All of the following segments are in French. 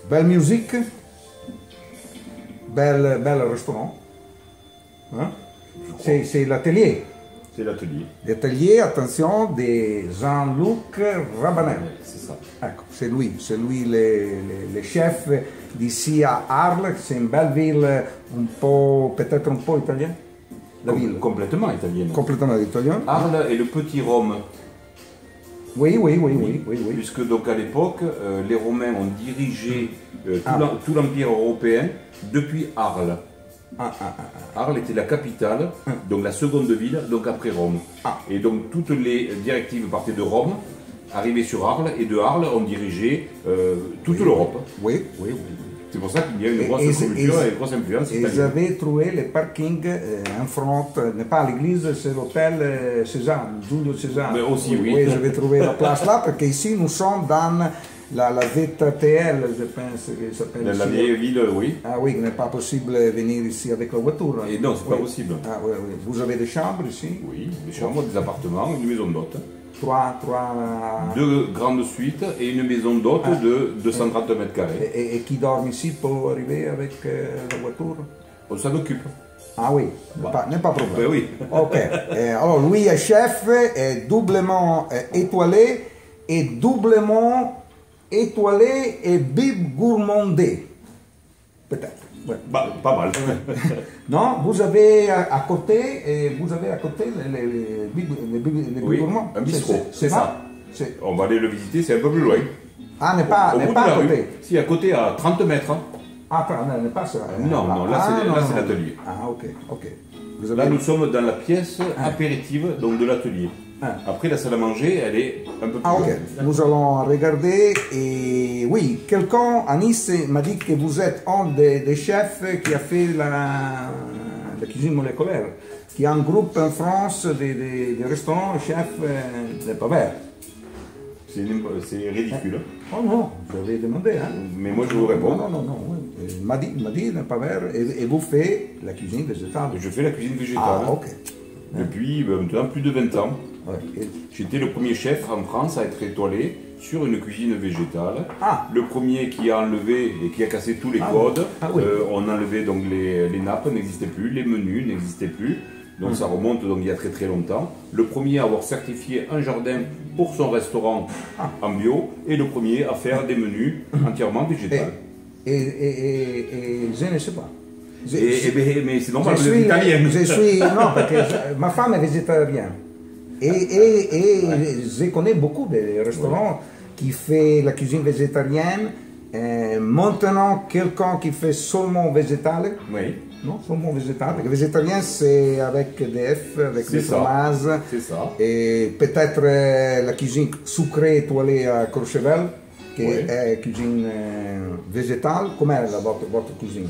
belle musique, bel restaurant. Hein? C'est l'atelier. C'est l'atelier. L'atelier, attention, de Jean-Luc Rabanel. C'est ça. Ecco, c'est lui le chef d'ici à Arles, c'est une belle ville, peut-être un peu italienne. La ville. Complètement italienne. Complètement italienne. Arles est le petit Rome. Oui. Puisque donc à l'époque, les Romains ont dirigé tout l'Empire européen depuis Arles. Arles était la capitale, donc la seconde ville, donc après Rome. Et donc toutes les directives partaient de Rome, arrivaient sur Arles, et de Arles on dirigeait toute l'Europe. Oui. C'est pour ça qu'il y a une grosse culture et une grosse influence italienne. Ils avaient trouvé le parking en front, n'est pas à l'église, c'est l'hôtel César, Giulio César. Mais aussi, oui. Oui, j'avais trouvé la place là, parce qu'ici nous sommes dans la ZTL, je pense que ça s'appelle. Dans la vieille ville, oui. Ah oui, il n'est pas possible de venir ici avec la voiture. Et non, c'est pas possible. Ah oui. Vous avez des chambres ici? Oui, des chambres, des appartements, une maison d'hôte. Trois... Deux grandes suites et une maison d'hôte de 230 mètres carrés. Et qui dort ici pour arriver avec la voiture? On s'en occupe. Ah oui, n'est pas problème. Ben oui. Ok, alors lui est chef, est doublement étoilé et doublement étoilé et bib gourmandé. Peut-être. Ouais. Bah, pas mal. Non, vous avez à côté les bib gourmands. Un bistrot. C'est ça. On va aller le visiter, c'est un peu plus loin. Ah, n'est pas à côté. Si, à côté, à 30 mètres. Ah, non, n'est pas ça. Non, là c'est l'atelier. Ah, ok. Là, nous sommes dans la pièce apéritive donc de l'atelier. Après, la salle à manger, elle est un peu plus ok. Nous allons regarder. Et oui, quelqu'un à Nice m'a dit que vous êtes un des chefs qui a fait la cuisine moléculaire, qui a un groupe en France des restaurants chefs de Pavert. C'est ridicule. Oh non, j'avais demandé. Hein. Mais moi, je vous réponds. Non. Il m'a dit de Pavert, et vous faites la cuisine végétale. Je fais la cuisine végétale. Ah, ok. Depuis maintenant plus de 20 ans. Ouais. J'étais le premier chef en France à être étoilé sur une cuisine végétale. Le premier qui a enlevé et qui a cassé tous les codes. Oui. On enlevait donc les nappes n'existaient plus, les menus n'existaient plus. Donc ça remonte donc il y a très longtemps. Le premier à avoir certifié un jardin pour son restaurant en bio et le premier à faire des menus entièrement végétaux. Et je ne sais pas. Mais c'est normal, vous êtes italien. Non, parce que ma femme est végétarienne. Et je connais beaucoup de restaurants qui font la cuisine végétarienne. Maintenant, quelqu'un qui fait seulement végétal. Oui. Non, seulement végétal. Parce que végétarien, c'est avec des F, avec des fromages. C'est ça. Et peut-être la cuisine sucrée étoilée à Courchevel, qui est cuisine végétale. Comment est votre cuisine?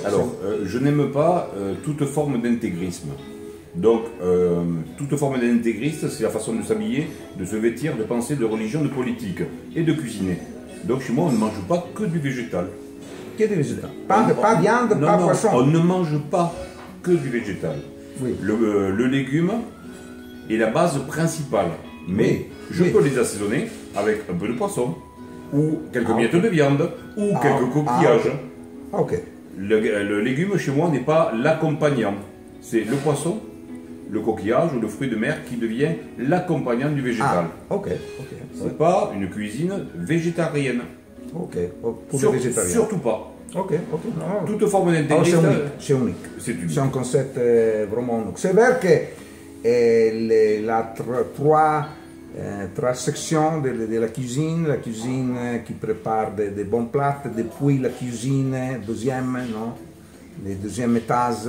Alors, je n'aime pas toute forme d'intégrisme. Donc, toute forme d'intégriste, c'est la façon de s'habiller, de se vêtir, de penser, de religion, de politique et de cuisiner. Donc, chez moi, on ne mange pas que du végétal. Que du végétal? Pas de viande, pas de poisson? On ne mange pas que du végétal. Oui. Le légume est la base principale. Mais je peux les assaisonner avec un peu de poisson, ou quelques miettes de viande, ou quelques coquillages. Ok. Le légume chez moi n'est pas l'accompagnant. C'est le poisson, le coquillage ou le fruit de mer qui devient l'accompagnant du végétal. Ok. C'est pas une cuisine végétarienne. Ok. Pour les végétariens. Surtout pas. Ok. Non. Toute forme d'intégrisme. C'est unique. C'est un concept vraiment unique. C'est vrai que la trois sections de la cuisine qui prépare des bons plats, depuis la cuisine le deuxième étage,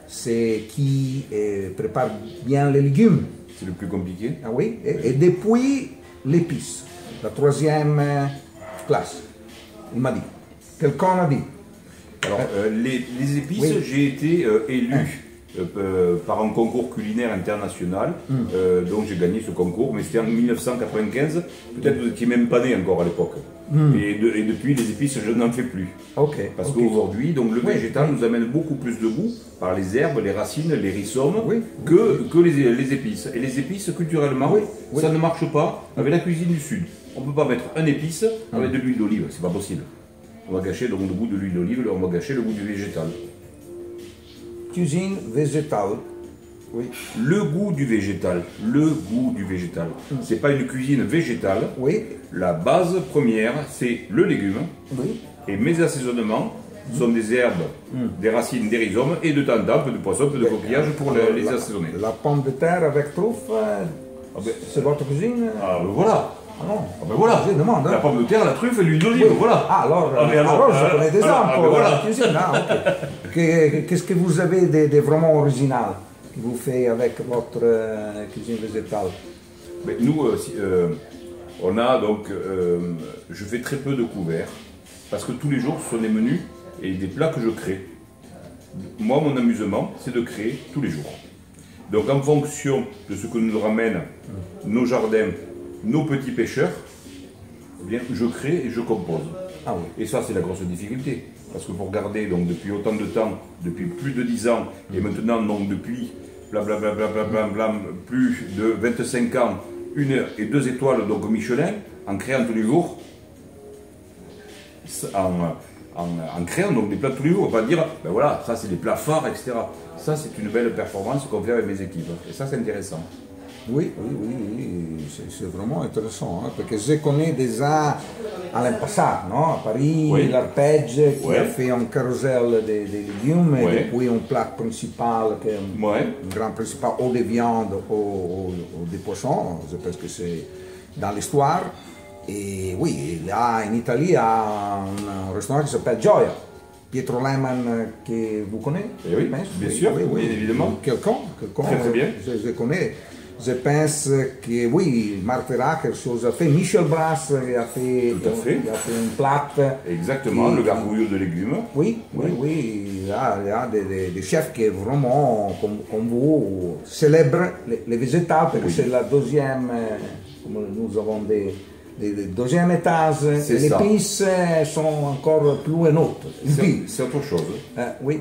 c'est qui prépare bien les légumes. C'est le plus compliqué. Ah oui, et depuis l'épice, la troisième classe, il m'a dit. Quelqu'un m'a dit. Alors, les épices, j'ai été élu par un concours culinaire international. Donc j'ai gagné ce concours, mais c'était en 1995. Peut-être que vous n'étiez même pas né encore à l'époque. Et depuis, les épices, je n'en fais plus. Parce qu'aujourd'hui, donc le végétal nous amène beaucoup plus de goût par les herbes, les racines, les rhizomes, que les épices. Et les épices, culturellement, ça ne marche pas avec la cuisine du Sud. On ne peut pas mettre un épice avec de l'huile d'olive, c'est pas possible. on va gâcher donc le goût de l'huile d'olive, on va gâcher le goût du végétal. Cuisine végétale. Oui. Le goût du végétal, le goût du végétal. C'est pas une cuisine végétale. Oui. La base première, c'est le légume. Oui. Et mes assaisonnements sont des herbes, des racines, des rhizomes et de temps en temps un peu de poisson, un peu de coquillage pour les assaisonner. La pomme de terre avec truffe, c'est votre cuisine? Ah ben voilà. Ah non. Ah ben voilà. Je demande. La pomme de terre, la truffe et l'huile d'olive, voilà. Ah, alors, je connais des armes pour la cuisine. Ah, okay. Qu'est-ce que vous avez de vraiment original que vous faites avec votre cuisine végétale? Mais nous, on a donc, je fais très peu de couverts parce que tous les jours ce sont des menus et des plats que je crée. Moi, mon amusement, c'est de créer tous les jours. Donc, en fonction de ce que nous ramènent nos jardins, nos petits pêcheurs, eh bien, je crée et je compose. Ah oui. Et ça, c'est la grosse difficulté. Parce que pour garder donc, depuis autant de temps, depuis plus de 10 ans, et maintenant donc depuis plus de 25 ans, 1 et 2 étoiles donc Michelin, en créant tous les jours, en créant donc des plats tous les jours, on va pas dire, ben voilà, ça c'est des plats phares, etc. Ça c'est une belle performance qu'on fait avec mes équipes. Et ça c'est intéressant. Oui, c'est vraiment intéressant, hein, parce que je connais déjà à l'impassat, non? À Paris, oui. l'arpège qui a fait un carrousel des légumes oui. et puis un plat principal, qui est un grand principal, ou de viande ou des poissons, je pense que c'est dans l'histoire. Et oui, là en Italie, il y a un restaurant qui s'appelle Gioia. Pietro Lehmann, que vous connaissez? Oui, bien sûr, bien évidemment. Quelqu'un, très bien. Je connais. Je pense que oui, Marthe Racker a fait, Michel Brass a fait, tout à fait. Il a fait une plate. Exactement, le gargouillou de légumes. Oui. Il y a des chefs qui vraiment, comme vous, célèbrent les végétales, parce que c'est la deuxième, comme nous avons des deuxième étage, les épices sont encore plus hautes. C'est autre chose. Oui.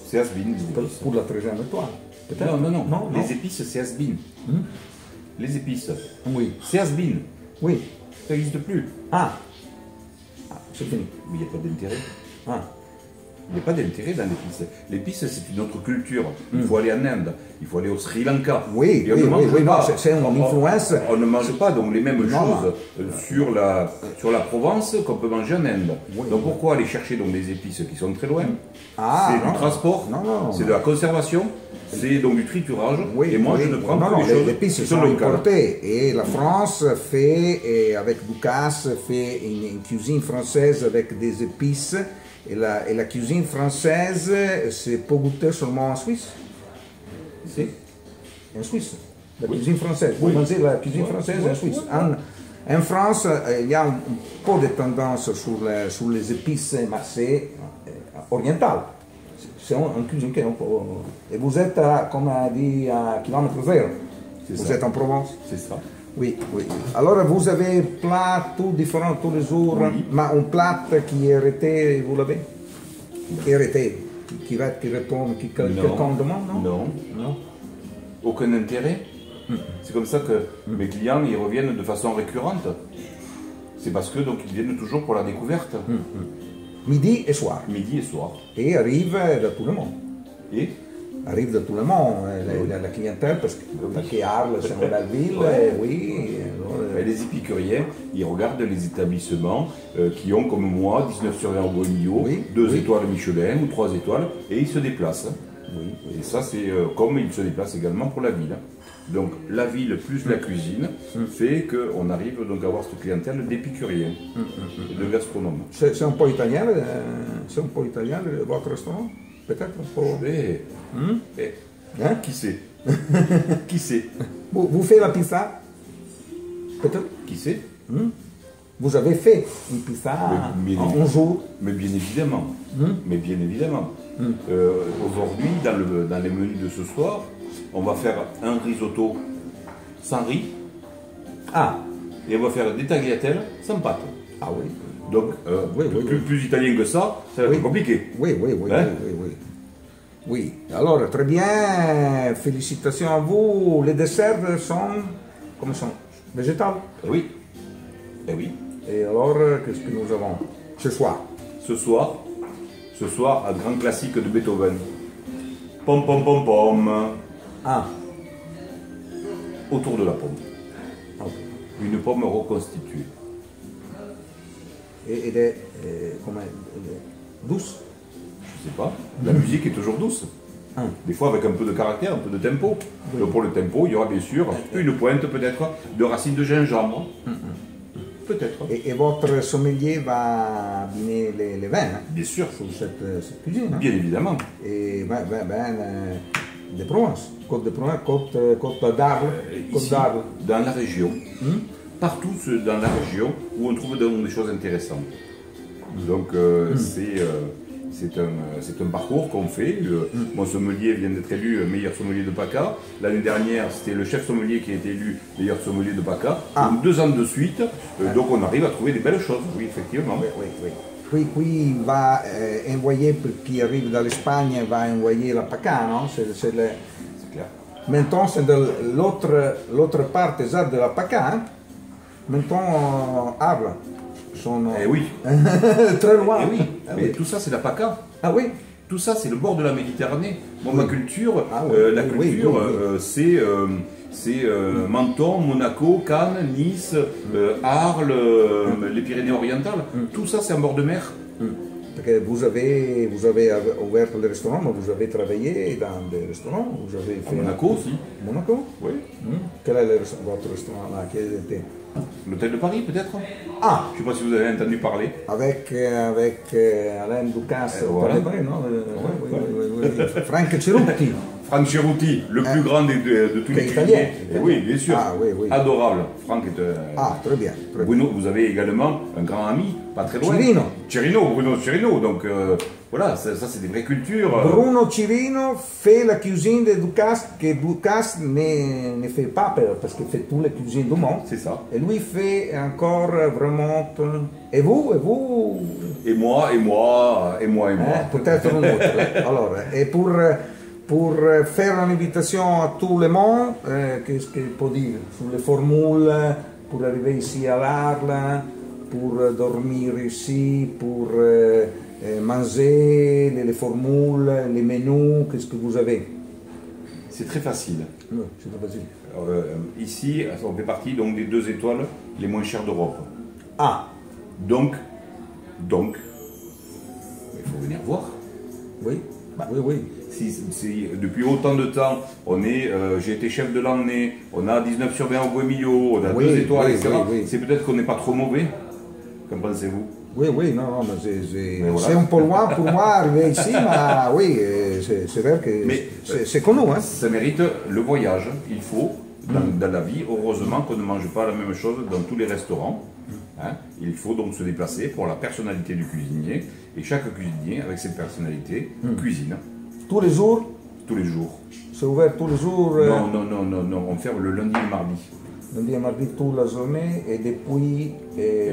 C'est has-been. Pour la 13e étoile. Non. Les épices, c'est has-been. Les épices. Oui. C'est has-been. Oui. Ça n'existe plus. C'est fini. Mais il n'y a pas d'intérêt. Il n'y a pas d'intérêt dans l'épice. L'épice, c'est une autre culture. Il faut aller en Inde, il faut aller au Sri Lanka. Oui, c'est une influence. On ne mange pas donc les mêmes choses sur la Provence qu'on peut manger en Inde. Donc pourquoi aller chercher donc des épices qui sont très loin? C'est du transport, c'est de la conservation, c'est donc du triturage. Et moi, je ne prends que les choses qui sont importées. Et la France fait, avec Ducasse, fait une cuisine française avec des épices. Et la cuisine française, c'est pas goûter seulement en Suisse. Si, en Suisse. La cuisine française. Vous mangez la cuisine française en Suisse. En France, il y a un peu de tendance sur les épices, mais c'est oriental. C'est une cuisine qui est un peu... Et vous êtes, comme a dit, à kilomètre zéro. Vous êtes en Provence. C'est ça. Oui. Alors, vous avez plat tout différent tous les jours, mais un plat qui est hérité, vous l'avez? Hérité, qui répond, quelqu'un demande, non. Aucun intérêt. C'est comme ça que mes clients ils reviennent de façon récurrente. C'est parce que donc ils viennent toujours pour la découverte. Midi et soir. Midi et soir. Et arrive de tout le monde. Et arrive de tout le monde, la clientèle, parce que Arles, c'est une belle ville, Et les épicuriens, ils regardent les établissements qui ont, comme moi, 19 sur 20 au Bonillot, 2 étoiles Michelin ou 3 étoiles, et ils se déplacent. Et ça, c'est comme ils se déplacent également pour la ville. Donc la ville plus la cuisine fait qu'on arrive donc à avoir cette clientèle d'épicuriens, de gastronomes. C'est un peu italien, votre restaurant? Peut-être un peu. Qui sait? Qui sait? Vous faites la pizza? Peut-être? Qui sait? Vous avez fait une pizza un jour? Mais bien évidemment. Mais bien évidemment. Aujourd'hui, dans les menus de ce soir, on va faire un risotto sans riz. Et on va faire des tagliatelles sans pâte. Oui. Donc, plus italien que ça, ça va être compliqué. Oui. Alors, très bien. Félicitations à vous. Les desserts sont, comment sont? Végétales? Oui. Et alors, qu'est-ce que nous avons ce soir? ce soir, un grand classique de Beethoven. Pom pom pom pom. Ah, Autour de la pomme. ok. Une pomme reconstituée. Ed è come douce? Je sais pas. La musique est toujours douce. Ah. Des fois avec un peu de caractère, un peu de tempo. Donc pour le tempo, il y aura bien sûr une pointe peut-être de racines de gingembre. Peut-être. Et votre sommelier va abbiner les vins hein, Bien sûr. sur cette cuisine. Hein? Bien évidemment. Et ben, de Provence, Côte de Provence, Côte d'Arles. Côte Ici, d'Arles. dans la région, partout dans la région où on trouve donc des choses intéressantes. Donc c'est un parcours qu'on fait. Mon sommelier vient d'être élu meilleur sommelier de PACA. L'année dernière, c'était le chef sommelier qui a été élu meilleur sommelier de PACA. Donc 2 ans de suite, donc on arrive à trouver des belles choses, oui, effectivement. Oui. Qui va envoyer, per chi arrive dall'Espagne, va envoyer la PACA, non? C'est clair. Maintenant, c'est de l'autre part exacte de la PACA. Maintenant, Arles. Eh oui. Très loin. Eh oui. Mais tout ça, c'est la PACA. Ah oui. Tout ça, c'est le bord de la Méditerranée. Bon, ma culture, la culture, c'est Menton, Monaco, Cannes, Nice, Arles, les Pyrénées-Orientales. Tout ça, c'est en bord de mer. Parce que vous avez ouvert le restaurant, mais vous avez travaillé dans des restaurants. Vous avez fait Monaco aussi. Monaco? Oui. Quel est votre restaurant là? Quel était? L'hôtel de Paris, peut-être. Ah, Je ne sais pas si vous avez entendu parler. avec Alain Ducasse, Voilà. non? Oui. Frank Cerutti. Franck Cerutti, le plus grand de tous les italien. cuisiniers. Oui, bien sûr. Ah, oui. Adorable. Franck est. Ah, très bien. Bruno, vous avez également un grand ami, pas très loin. Bruno Cirino. Donc voilà, ça c'est des vraies cultures. Bruno Cirino fait la cuisine de Ducasse, que Ducasse ne fait pas parce qu'il fait toutes les cuisines du monde. C'est ça. Et lui fait encore vraiment. Et vous? Et moi. Peut-être un autre. Alors, et pour faire une invitation à tout le monde, qu'est-ce qu'il peut dire sur les formules pour arriver ici à l'Arles, pour dormir ici, pour manger, les formules, les menus, qu'est-ce que vous avez? C'est très facile. Non, c'est pas facile. Ici, on fait partie donc des 2 étoiles les moins chères d'Europe. Ah, Donc, il faut venir voir. oui, oui. Si depuis autant de temps, j'ai été chef de l'année, on a 19 sur 20 au Guemillo, on a 2 étoiles, etc. C'est peut-être qu'on n'est pas trop mauvais. Qu'en pensez-vous? Oui, non, mais c'est un peu loin pour moi arriver ici, mais oui, c'est vrai que c'est connu. Hein. Ça mérite le voyage. Il faut, dans la vie, heureusement qu'on ne mange pas la même chose dans tous les restaurants. Hein. Il faut donc se déplacer pour la personnalité du cuisinier, et chaque cuisinier, avec ses personnalités, cuisine. Tous les jours? Tous les jours. C'est ouvert tous les jours? Non, on ferme le lundi et le mardi. Lundi et mardi toute la journée, et depuis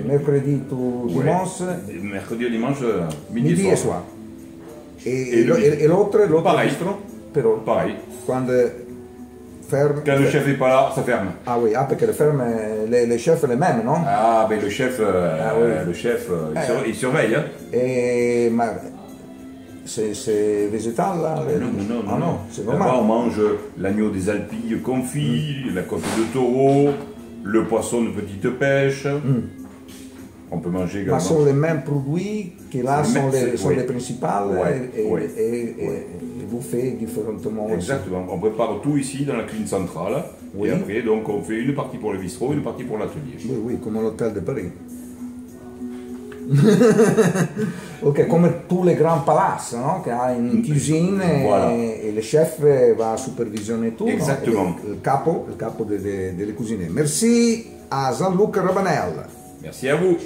mercredi tout dimanche? Mercredi et dimanche, midi et soir. Et l'autre pareil. Però, Pareil. quand le chef n'est pas là, ça ferme. Ah oui, parce que les chefs les mêmes, non? Ah, mais le chef, il surveille. Hein. Et c'est végétal là? Non, c'est normal. Là-bas, on mange l'agneau des Alpilles confit, la côte de taureau, le poisson de petite pêche. On peut manger également. Mais sont les mêmes produits que là sont les principales et vous faites différemment. Exactement. On prépare tout ici dans la cuisine centrale. Oui. Et après, donc, on fait une partie pour le bistrot, une partie pour l'atelier. Oui, comme l'hôtel de Paris. Ok, comme tous les grands palaces, non? Qui a une cuisine et le chef va supervisionner tout. Exactement. No? Le capo delle cuisine. Merci à Gianluca Rabanel. Merci à vous.